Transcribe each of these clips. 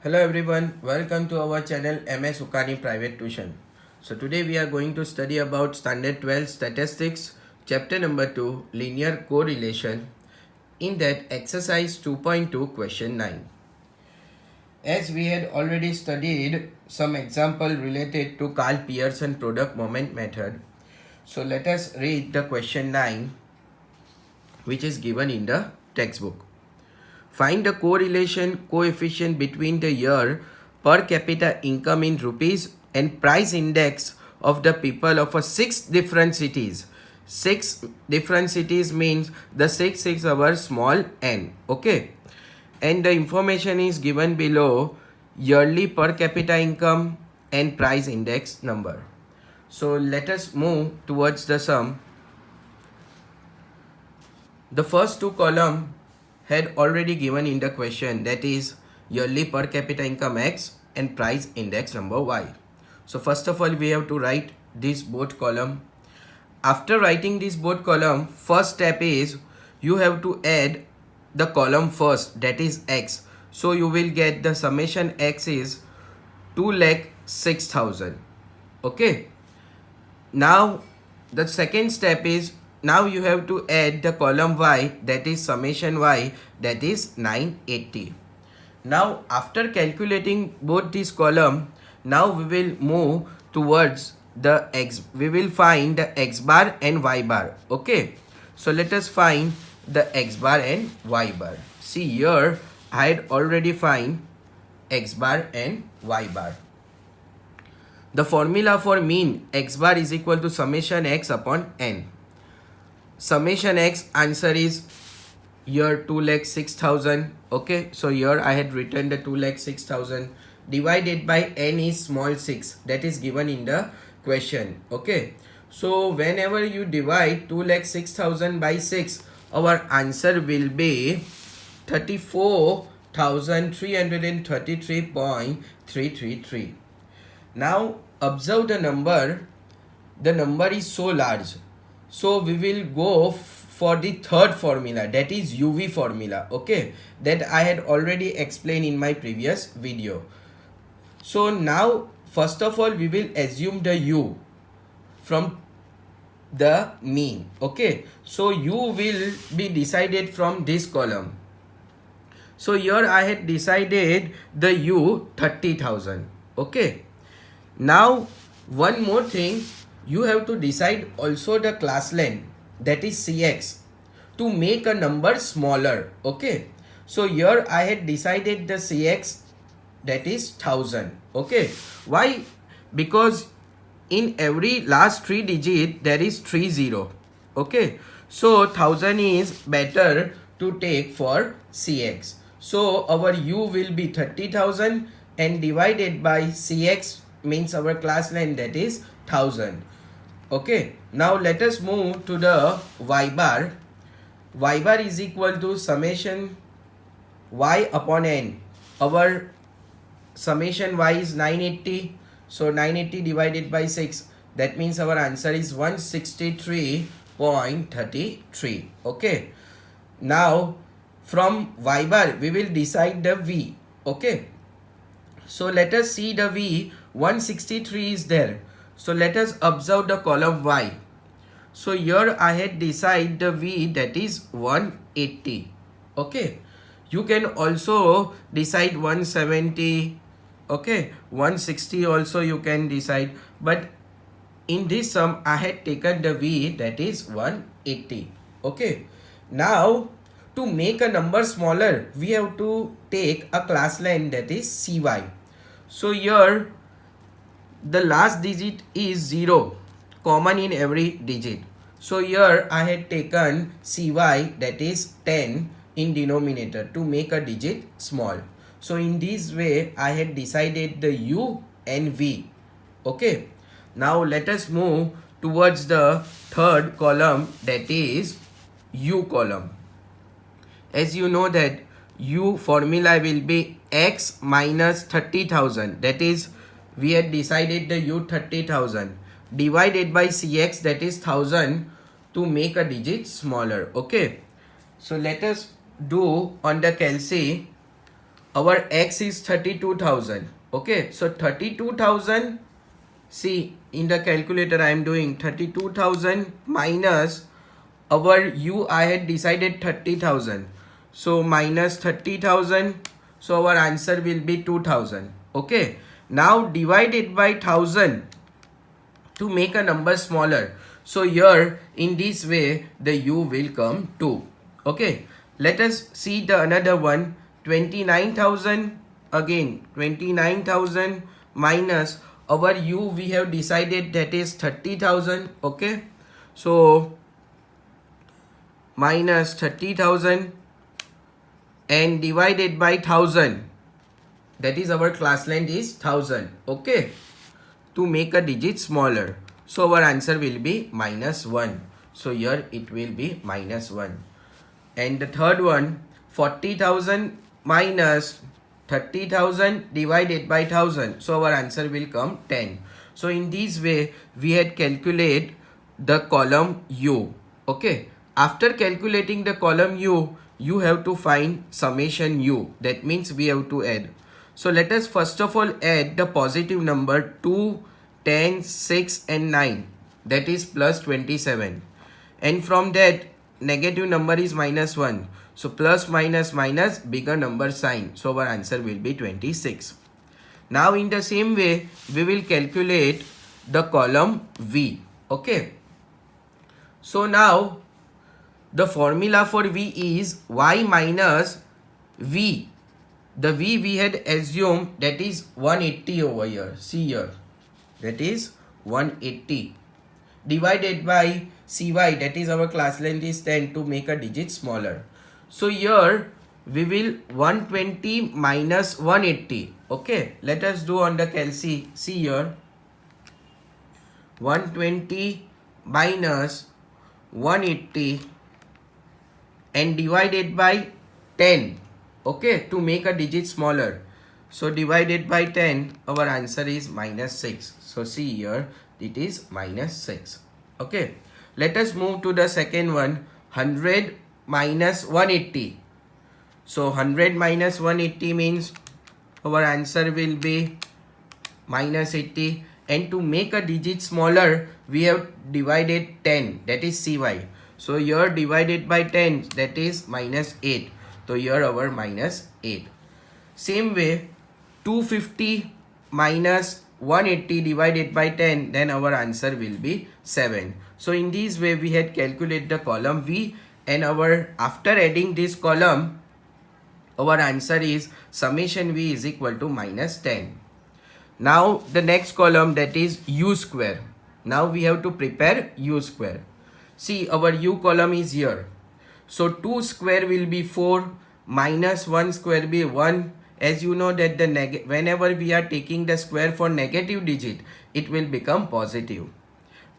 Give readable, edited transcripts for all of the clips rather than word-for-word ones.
Hello everyone, welcome to our channel MS Ukani Private Tuition. So today we are going to study about Standard 12 Statistics, Chapter number 2, Linear Correlation. In that exercise 2.2 question 9. As we had already studied some example related to Carl Pearson product moment method. So let us read the question 9 which is given in the textbook. Find the correlation coefficient between the year per capita income in rupees and price index of the people of 6 different cities. 6 different cities means the 6 is our small n. Okay. And the information is given below: yearly per capita income and price index number. So let us move towards the sum. The first two columns had already given in the question, that is yearly per capita income X and price index number Y. So first of all we have to write this both column. After writing this both column, first step is you have to add the column first, that is X. So you will get the summation X is 2,06,000. Okay. Now the second step is, now you have to add the column Y, that is summation Y, that is 980. Now after calculating both these column, now we will move towards the X. We will find the X bar and Y bar. Okay. So let us find the X bar and Y bar. See here, I had already find X bar and Y bar. The formula for mean X bar is equal to summation X upon N. Summation X answer is here 2,06,000. Okay, so here I had written the 2,06,000 divided by N is small 6, that is given in the question. Okay, so whenever you divide 2,06,000 by 6, our answer will be 34,333.333. Now observe the number is so large. So we will go for the third formula, that is UV formula. Okay, that I had already explained in my previous video. So now first of all we will assume the U from the mean. Okay, so U will be decided from this column. So here I had decided the U 30,000. Okay, now one more thing, you have to decide also the class length, that is CX, to make a number smaller. Okay, so here I had decided the CX, that is 1000. Okay, why? Because in every last 3 digit there is 30. Okay, so 1000 is better to take for CX. So our U will be 30,000 and divided by CX means our class length, that is 1000. Okay, now let us move to the Y bar. Y bar is equal to summation Y upon N. Our summation Y is 980. So 980 divided by 6, that means our answer is 163.33. Okay, now from Y bar we will decide the V. Okay, so let us see the V. 163 is there. So let us observe the column Y. So here I had decided the V, that is 180. Okay, you can also decide 170. Okay, 160 also you can decide, but in this sum I had taken the V, that is 180. Okay, now to make a number smaller we have to take a class length, that is CY. So here the last digit is 0, common in every digit. So here I had taken CY, that is 10 in denominator, to make a digit small. So in this way I had decided the U and V. Okay, now let us move towards the third column, that is U column. As you know that U formula will be X minus 30,000, that is we had decided the U 30,000 divided by CX, that is 1000, to make a digit smaller. Okay, so let us do on the calci our x is 32,000. Okay, so 32,000, see in the calculator I am doing 32,000 minus our u, I had decided 30,000, so minus 30,000, so our answer will be 2,000. Okay, now divided by 1,000 to make a number smaller. So here in this way the u will come 2. Okay, let us see the another one. 29,000, again 29,000 minus our u we have decided that is 30,000. Okay, so minus 30,000 and divided by 1,000, that is our class length is 1,000. Okay, to make a digit smaller, so our answer will be minus 1. So here it will be minus 1. And the third one, 40,000 minus 30,000 divided by 1,000, so our answer will come 10. So in this way we had calculate the column u. Okay, after calculating the column u, you have to find summation u, that means we have to add. So let us first of all add the positive number 2, 10, 6 and 9, that is plus 27, and from that negative number is minus 1, so plus minus minus bigger number sign, so our answer will be 26. Now in the same way we will calculate the column v. Okay, so now the formula for v is y minus v. The v we had assumed that is 180 over here, see here, that is 180 divided by cy, that is our class length is 10, to make a digit smaller. So here we will 120 minus 180. Okay, let us do on the calci. See here, 120 minus 180 and divided by 10. Okay, to make a digit smaller, so divided by 10, our answer is minus 6. So see here, it is minus 6. Okay, let us move to the second one, 100 minus 180. So 100 minus 180 means our answer will be minus 80, and to make a digit smaller we have divided 10, that is cy. So here divided by 10, that is minus 8. So here our minus 8. Same way 250 minus 180 divided by 10, then our answer will be 7. So in this way we had calculated the column v, and our after adding this column our answer is summation v is equal to minus 10. Now the next column, that is u square. Now we have to prepare u square. See, our u column is here. So 2 square will be 4, minus 1 square will be 1. As you know that the whenever we are taking the square for negative digit, it will become positive.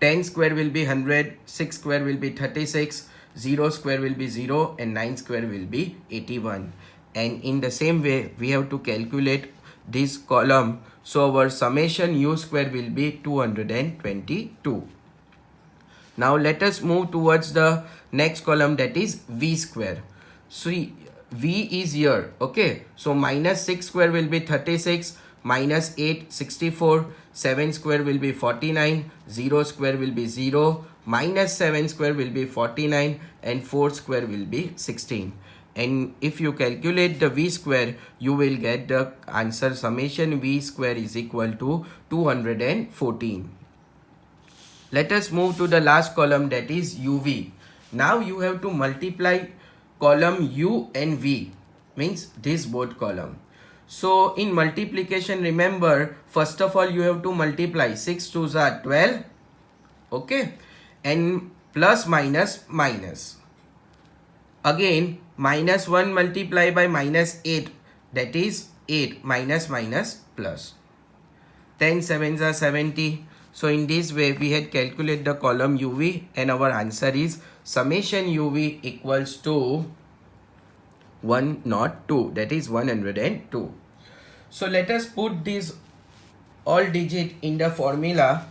10 square will be 100, 6 square will be 36, 0 square will be 0, and 9 square will be 81. And in the same way we have to calculate this column. So our summation u square will be 222. Now let us move towards the next column, that is v square. So v is here. Okay, so minus 6 square will be 36, minus 8 64, 7 square will be 49, 0 square will be 0, minus 7 square will be 49, and 4 square will be 16. And if you calculate the v square, you will get the answer summation v square is equal to 214. Let us move to the last column, that is uv. Now you have to multiply column u and v, means this both column. So in multiplication, remember first of all you have to multiply 6 2s are 12. Okay, and plus minus minus. Again minus 1 multiplied by minus 8, that is 8, minus minus plus. 10 7s are 70. So in this way we had calculated the column uv, and our answer is summation uv equals to 102, that is 102. So let us put these all digit in the formula.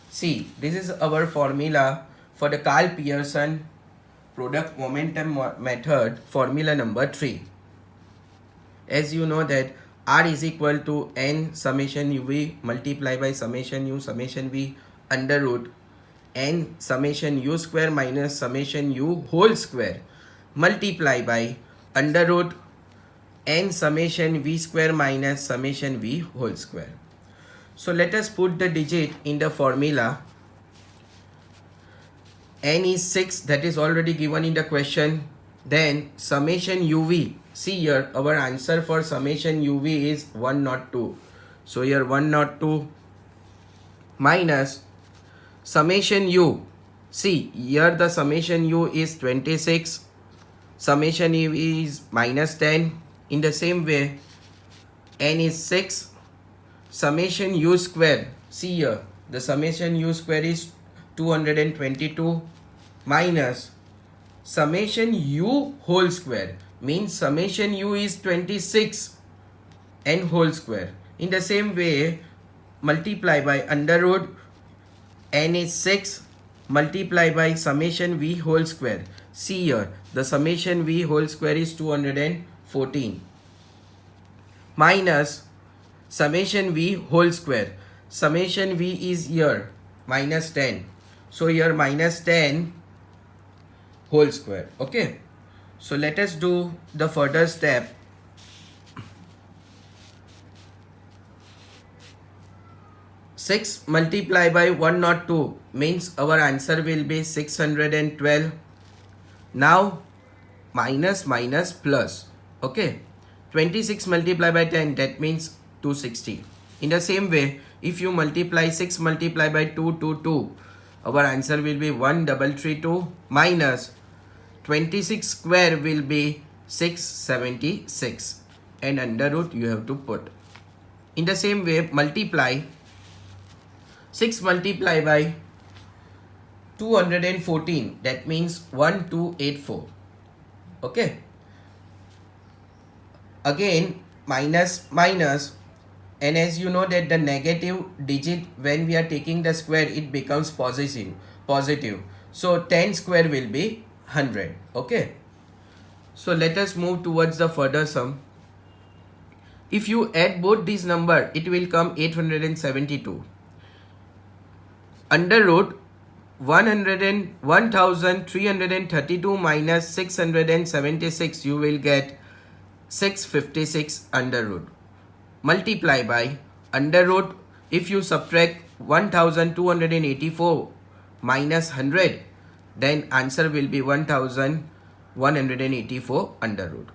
See, this is our formula for the Karl Pearson product momentum method, formula number 3. as you know that R is equal to n summation uv multiply by summation u summation v under root n summation u square minus summation u whole square multiply by under root n summation v square minus summation v whole square. So let us put the digit in the formula. N is 6, that is already given in the question. Then summation uv, see here our answer for summation uv is 102. So here 102 minus summation u, see here the summation u is 26, summation u is minus 10. In the same way, n is 6, summation u square, see here the summation u square is 222 minus summation u whole square, means summation u is 26 n whole square. In the same way, multiply by under root n is 6 multiply by summation v whole square. See here the summation v whole square is 214 minus summation v whole square. Summation v is here minus 10. So here minus 10 whole square. Okay. So let us do the further step. Six multiply by 102 means our answer will be 612. Now minus minus plus. Okay. 26 multiply by 10, that means 260. In the same way, if you multiply 6 multiply by 2, our answer will be 1332 minus 26 square will be 676 and under root you have to put. In the same way, multiply 6 multiply by 214, that means 1284. Okay. Again minus minus, and as you know that the negative digit when we are taking the square it becomes positive. So 10 square will be 100. Okay. So let us move towards the further sum. If you add both these number, it will come 872. Under root 1332 minus 676, you will get 656 under root. Multiply by under root, if you subtract 1284 minus 100, then answer will be 1184 under root.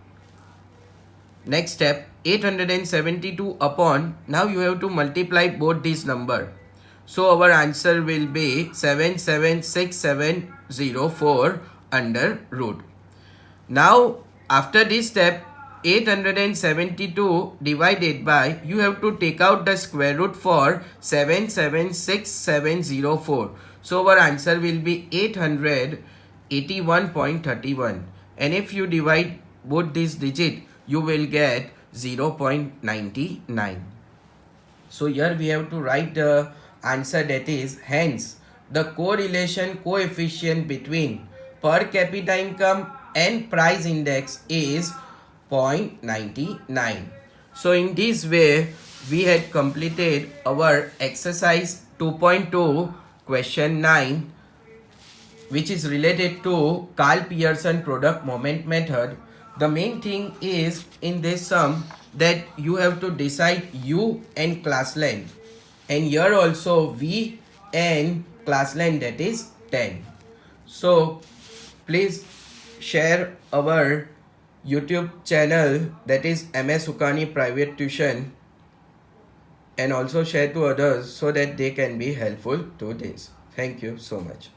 Next step, 872 upon, now you have to multiply both these number. So our answer will be 776704 under root. Now after this step, 872 divided by, you have to take out the square root for 776704. So our answer will be 881.31. And if you divide both these digits, you will get 0.99. So here we have to write the answer, that is, hence the correlation coefficient between per capita income and price index is 0.99. So in this way we had completed our exercise 2.2 question 9, which is related to Karl Pearson product moment method. The main thing is in this sum that you have to decide U and class length, and here also V and class length, that is 10. So please share our YouTube channel, that is MS Sukani Private Tuition, and also share to others so that they can be helpful to this. Thank you so much.